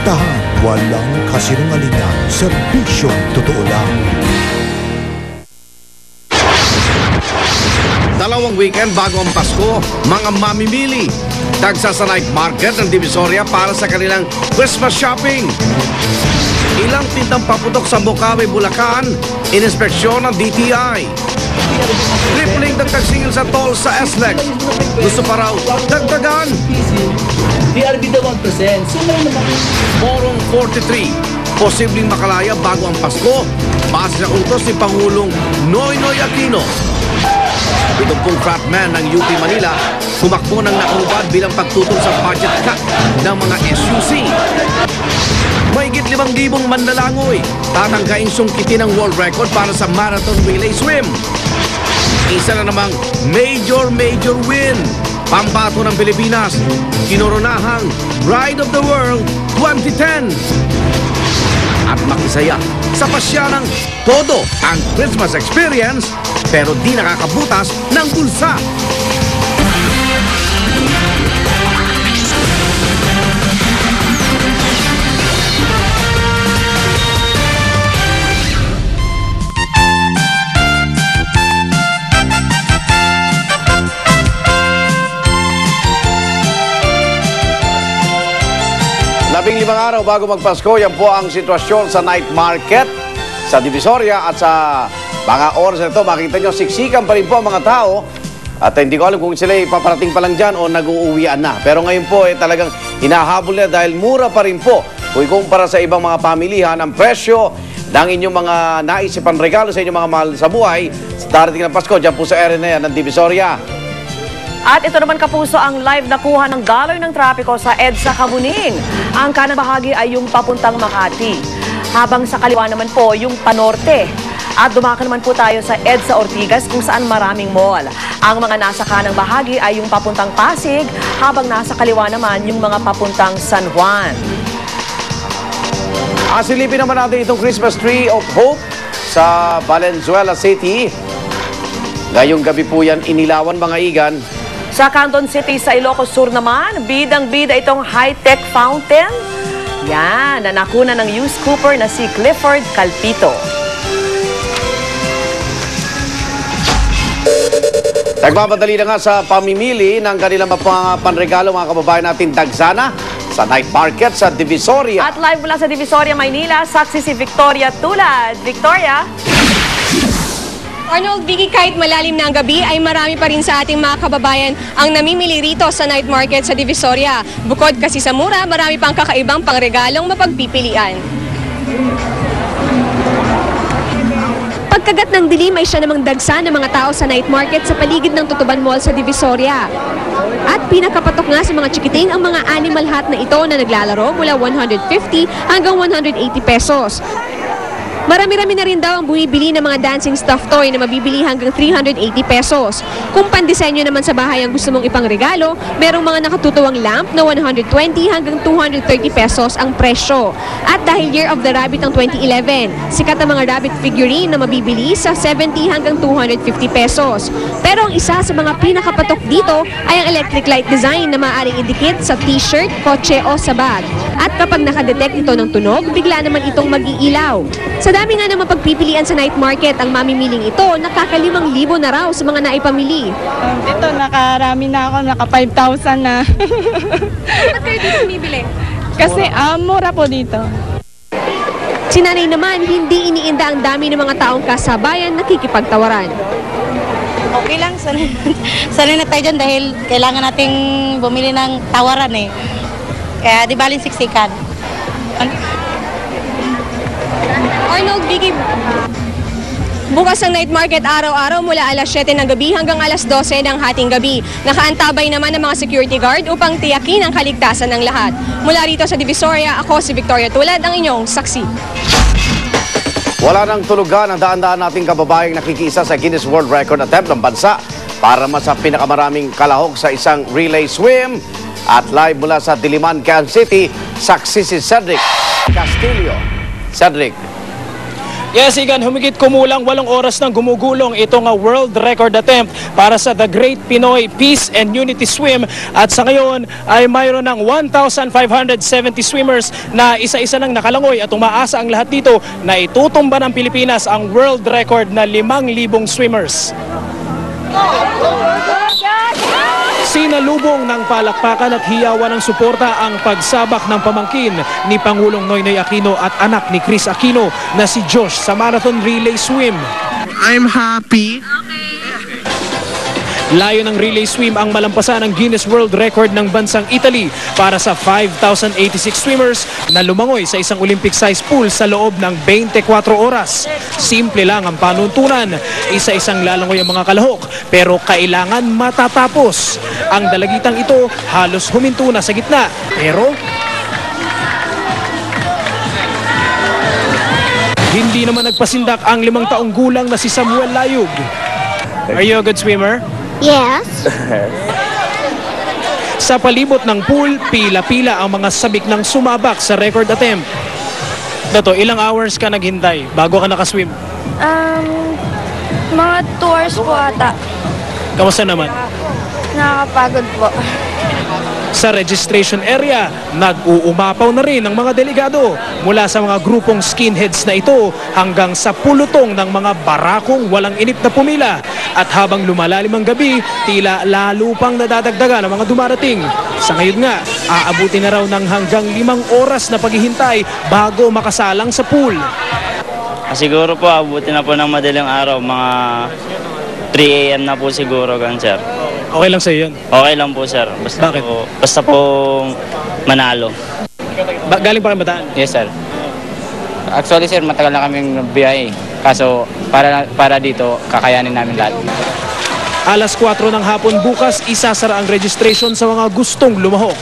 Direktahan, walang kasinungalingan, serbisyong totoo lang. Dalawang weekend bago ang Pasko, mga mamimili. Tagsa sa night market ng Divisoria para sa kanilang Christmas shopping. Ilang tintang paputok sa Bukawi, Bulacan, ininspeksyon ng DTI. Tripling dagdag singil sa toll sa SLEX. Gusto pa raw dagdagan. DRB the 1%. So may naman. Morong 43. Posibleng makalaya bago ang Pasko. Base sa utos ni Pangulong Noynoy Aquino. Itong pong frontman ng UP Manila, humakbo ng nakahubad bilang pagtutol sa budget cut ng mga SUC. Mahigit 5,000 manlalangoy, tatanggaing sungkitin ang world record para sa marathon relay swim. Isa na namang major win. Pambato ng Pilipinas, kinoronahang Bride of the World 2010. At makisaya sa pasya ng todo ang Christmas experience, pero di nakakabutas ng bulsa. Labing-limang araw bago magpasko, yan po ang sitwasyon sa night market sa Divisoria at sa mga oras na ito. Makita nyo, siksikan pa rin po ang mga tao at hindi ko alam kung sila paparating pa lang dyan o nag-uuwian na. Pero ngayon po talagang hinahabol na dahil mura pa rin po kung ikumpara sa ibang mga pamilihan ang presyo ng inyong mga naisipan regalo sa inyong mga mahal sa buhay sa darating ng Pasko dyan po sa area na yan ng Divisoria. At ito naman kapuso ang live na kuha ng galoy ng trapiko sa EDSA Kamuning. Ang kanang bahagi ay yung papuntang Makati. Habang sa kaliwa naman po yung panorte. At dumaka naman po tayo sa EDSA Ortigas kung saan maraming mall. Ang mga nasa kanang bahagi ay yung papuntang Pasig, habang nasa kaliwa naman yung mga papuntang San Juan. Asilipin naman natin itong Christmas Tree of Hope sa Valenzuela City. Ngayong gabi po yan inilawan mga igan. Sa Canton City sa Ilocos Sur naman, bidang-bida itong high-tech fountain. Yan, na nakuna ng youth scooper na si Clifford Calpito. Nagmamadali na nga sa pamimili ng kanilang mga panregalo mga kababayan natin Dagsana sa night market sa Divisoria. At live mula sa Divisoria, Maynila, saksi si Victoria Tulad. Victoria? Arnold, Vicky, kahit malalim na ang gabi ay marami pa rin sa ating mga kababayan ang namimili rito sa night market sa Divisoria. Bukod kasi sa mura, marami pang kakaibang pangregalong mapagpipilian. Pagkagat ng dilim ay siya namang dagsa ng mga tao sa night market sa paligid ng Tutuban Mall sa Divisoria. At pinakapatok nga sa mga chikiting ang mga animal hat na ito na naglalaro mula 150 hanggang 180 pesos. Marami-rami na rin daw ang bumibili ng mga dancing stuffed toy na mabibili hanggang 380 pesos. Kung pandisenyo naman sa bahay ang gusto mong ipangregalo, merong mga nakatutuwang lamp na 120 hanggang 230 pesos ang presyo. At dahil Year of the Rabbit ang 2011, sikat ang mga rabbit figurine na mabibili sa 70 hanggang 250 pesos. Pero ang isa sa mga pinakapatok dito ay ang electric light design na maaaring idikit sa t-shirt, kotse o sa bag. At kapag nakadetect ito ng tunog, bigla naman itong mag-iilaw. Sa dami nga naman pagpipilian sa night market, ang mamimiling ito, nakaka-5,000 na raw sa mga naipamili. Dito, nakarami na ako, naka 5,000 na. Ba't kayo dito bumibili? Kasi mura po dito. Si nanay naman, hindi iniinda ang dami ng mga taong kasabayan nakikipagtawaran. Okay lang, sanay na tayo dyan dahil kailangan nating bumili ng tawaran eh. Kaya di baling siksikan. Arnold, Vicky, bukas ang night market araw-araw mula alas 7 ng gabi hanggang alas 12 ng hating gabi. Nakaantabay naman ng mga security guard upang tiyakin ang kaligtasan ng lahat. Mula rito sa Divisoria, ako si Victoria Tulad, ang inyong saksi. Wala nang tulugan ang daan-daan nating kababayang nakikiisa sa Guinness World Record attempt ng bansa para sa pinakamaraming kalahok sa isang relay swim. At live mula sa Diliman, Quezon City, saksi si Cedric Castillo. Cedric. Yes, Igan, humigit kumulang 8 oras nang gumugulong itong world record attempt para sa The Great Pinoy Peace and Unity Swim. At sa ngayon ay mayroon ng 1,570 swimmers na isa-isa nang nakalangoy at umaasa ang lahat dito na itutumba ng Pilipinas ang world record na 5,000 swimmers. Sinalubong ng palakpakan at hiyawan ng suporta ang pagsabak ng pamangkin ni Pangulong Noynoy Aquino at anak ni Chris Aquino na si Josh sa Marathon Relay Swim. I'm happy. Layo ng relay swim ang malampasan ng Guinness World Record ng bansang Italy para sa 5,086 swimmers na lumangoy sa isang Olympic-sized pool sa loob ng 24 oras. Simple lang ang panuntunan, isa-isang lalangoy ang mga kalahok pero kailangan matatapos. Ang dalagitang ito halos huminto na sa gitna pero hindi naman nagpasindak ang 5 taong gulang na si Samuel Layug. Are you a good swimmer? Yes. Sa palibot ng pool, pila-pila ang mga sabik ng sumabak sa record attempt. Dato, ilang hours ka naghintay bago ka nakaswim? Mga 2 hours po ata. Kamusta naman? Nakakapagod po. Sa registration area, nag-uumapaw na rin ang mga delegado mula sa mga grupong skinheads na ito hanggang sa pulutong ng mga barakong walang inip na pumila. At habang lumalalim ang gabi, tila lalo pang nadadagdagan ang mga dumarating. Sa ngayon nga, aabutin na raw ng hanggang 5 oras na paghihintay bago makasalang sa pool. Siguro po, abutin na po ng madaling araw, mga 3 a.m. na po siguro, sir. Okay lang sa'yo yun? Okay lang po, sir. Bakit? Basta po manalo. Galing pa kayo Bataan? Yes, sir. Actually, sir, matagal na kaming biyahe. Kaso, para dito, kakayanin namin lahat. Alas 4 ng hapon bukas, isasara ang registration sa mga gustong lumahok.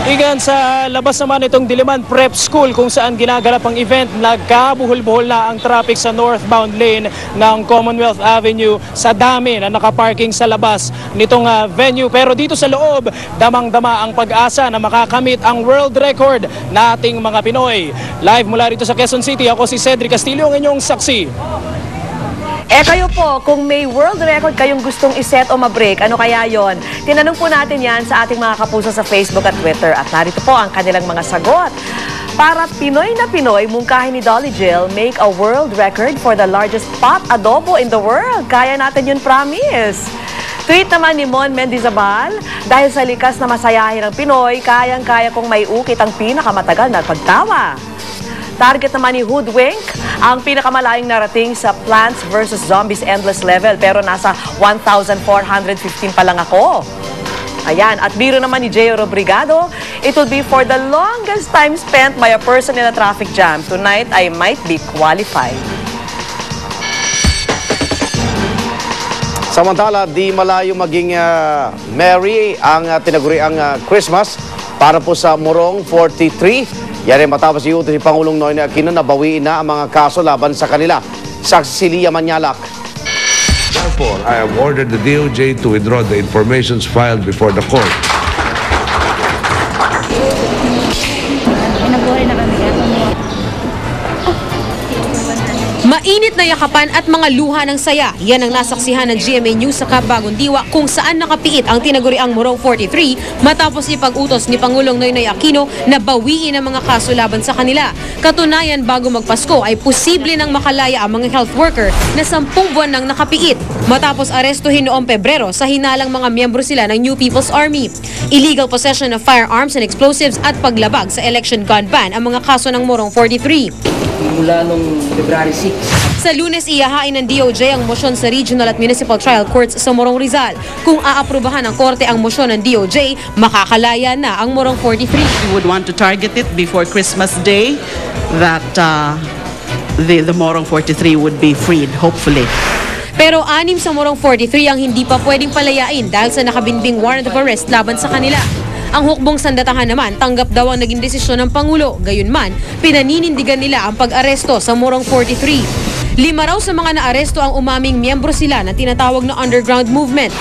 Igan, sa labas naman itong Diliman Prep School kung saan ginaganap ang event, nagkabuhol-buhol na ang traffic sa northbound lane ng Commonwealth Avenue sa dami na nakaparking sa labas nitong venue. Pero dito sa loob, damang-dama ang pag-asa na makakamit ang world record nating mga Pinoy. Live mula rito sa Quezon City, ako si Cedric Castillo, ang inyong saksi. Kayo po, kung may world record kayong gustong iset o mabreak, ano kaya yon? Tinanong po natin yan sa ating mga kapuso sa Facebook at Twitter at narito po ang kanilang mga sagot. Para Pinoy na Pinoy, mungkahin ni Dolly Jill, make a world record for the largest pot adobo in the world. Kaya natin yun, promise. Tweet naman ni Mon Mendizabal, dahil sa likas na masayahin ng Pinoy, kayang-kaya kong may ukit ang pinakamatagal na pagtawa. Target naman ni Hoodwink, ang pinakamalayong narating sa Plants vs. Zombies Endless Level pero nasa 1,415 pa lang ako. Ayan, at biro naman ni J.O. Robrigado, it would be for the longest time spent by a person in a traffic jam. Tonight, I might be qualified. Samantala, di malayo maging merry ang tinaguriang Christmas para po sa Morong 43. Yan ay matapos iutos si Pangulong Noynoy Aquino na bawiin na ang mga kaso laban sa kanila. Saksi si Lia Manyalak. Therefore, I have ordered the DOJ to withdraw the informations filed before the court. Mainit na yakapan at mga luha ng saya. Yan ang nasaksihan ng GMA News sa Bagong Diwa kung saan nakapiit ang tinaguriang Morong 43 matapos ipag-utos ni Pangulong Noynoy Aquino na bawiin ang mga kaso laban sa kanila. Katunayan, bago magpasko ay posible nang makalaya ang mga health worker na 10 buwan nang nakapiit matapos arestuhin noong Pebrero sa hinalang mga miyembro sila ng New People's Army. Illegal possession of firearms and explosives at paglabag sa election gun ban ang mga kaso ng Morong 43. Mula nung February 6. Sa Lunes, ihahain ng DOJ ang motion sa Regional at Municipal Trial Courts sa Morong Rizal. Kung aaprubahan ng korte ang motion ng DOJ, makakalaya na ang Morong 43. We would want to target it before Christmas Day that the Morong 43 would be freed, hopefully. Pero 6 sa Morong 43 ang hindi pa pwedeng palayain dahil sa nakabinbing warrant of arrest laban sa kanila. Ang hukbong sandatahan naman, tanggap daw ang naging desisyon ng Pangulo. Gayunman, pinaninindigan nila ang pag-aresto sa Morong 43. 5 raw sa mga naaresto ang umaming miyembro sila na tinatawag na underground movement.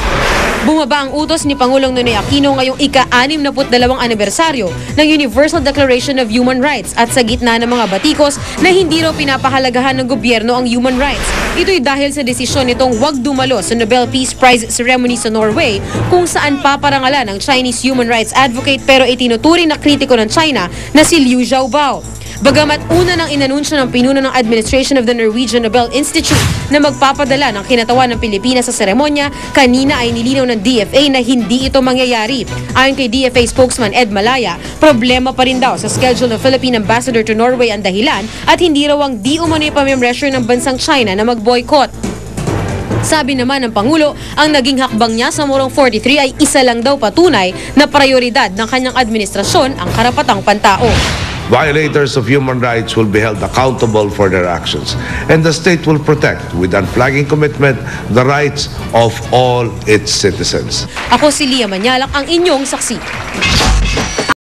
Bumaba ang utos ni Pangulong Noynoy Aquino ngayong ika-62 anibersaryo ng Universal Declaration of Human Rights at sa gitna ng mga batikos na hindi raw pinapahalagahan ng gobyerno ang human rights. Ito'y dahil sa desisyon nitong huwag dumalo sa Nobel Peace Prize ceremony sa Norway kung saan paparangalan ng Chinese human rights advocate pero itinuturing na kritiko ng China na si Liu Xiaobao. Bagamat una nang inanunsyo ng pinuno ng Administration of the Norwegian Nobel Institute na magpapadala ng kinatawan ng Pilipinas sa seremonya, kanina ay nilinaw ng DFA na hindi ito mangyayari. Ayon kay DFA spokesman Ed Malaya, problema pa rin daw sa schedule ng Philippine Ambassador to Norway ang dahilan at hindi raw ang di umano'y pamimressure ng bansang China na mag-boycott. Sabi naman ng Pangulo, ang naging hakbang niya sa Morong 43 ay isa lang daw patunay na prioridad ng kanyang administrasyon ang karapatang pantao. Violators of human rights will be held accountable for their actions, and the state will protect, with unflagging commitment, the rights of all its citizens. Ako si Lia Manyalak, ang inyong saksi.